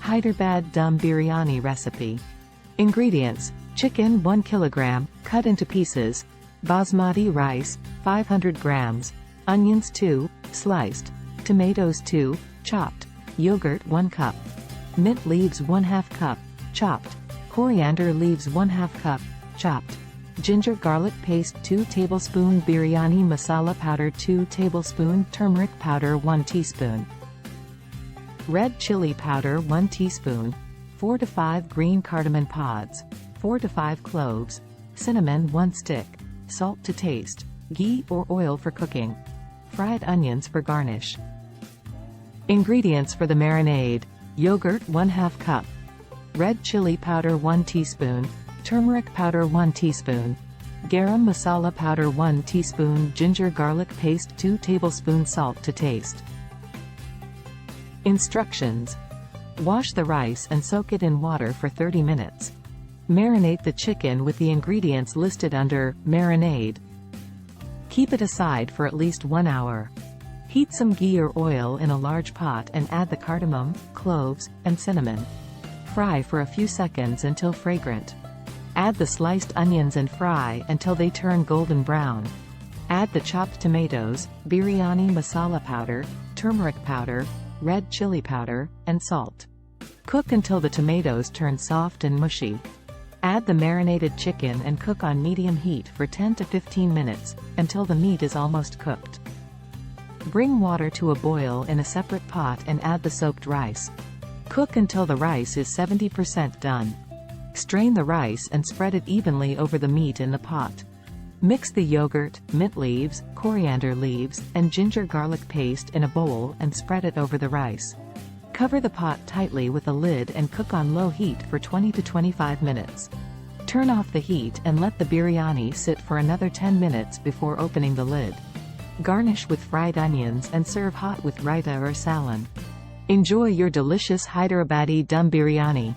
Hyderabad Dum Biryani recipe. Ingredients: chicken 1 kg, cut into pieces, basmati rice 500 grams, onions 2, sliced, tomatoes 2, chopped, yogurt 1 cup, mint leaves 1/2 cup, chopped, coriander leaves 1/2 cup, chopped, ginger garlic paste 2 tablespoon, biryani masala powder 2 tablespoon, turmeric powder 1 teaspoon, red chilli powder 1 teaspoon, 4 to 5 green cardamom pods, 4 to 5 cloves, cinnamon 1 stick, salt to taste, ghee or oil for cooking, fried onions for garnish. Ingredients for the marinade: yogurt 1/2 cup, red chilli powder 1 teaspoon, turmeric powder 1 teaspoon, garam masala powder 1 teaspoon, ginger garlic paste 2 tablespoons, salt to taste. Instructions: wash the rice and soak it in water for 30 minutes. Marinate the chicken with the ingredients listed under marinade. Keep it aside for at least 1 hour. Heat some ghee or oil in a large pot and add the cardamom, cloves, and cinnamon. Fry for a few seconds until fragrant. Add the sliced onions and fry until they turn golden brown. Add the chopped tomatoes, biryani masala powder, turmeric powder, red chili powder, and salt. Cook until the tomatoes turn soft and mushy. Add the marinated chicken and cook on medium heat for 10 to 15 minutes, until the meat is almost cooked. Bring water to a boil in a separate pot and add the soaked rice. Cook until the rice is 70% done. Strain the rice and spread it evenly over the meat in the pot. Mix the yogurt, mint leaves, coriander leaves, and ginger garlic paste in a bowl and spread it over the rice. Cover the pot tightly with a lid and cook on low heat for 20 to 25 minutes. Turn off the heat and let the biryani sit for another 10 minutes before opening the lid. Garnish with fried onions and serve hot with raita or salan. Enjoy your delicious Hyderabadi dum biryani.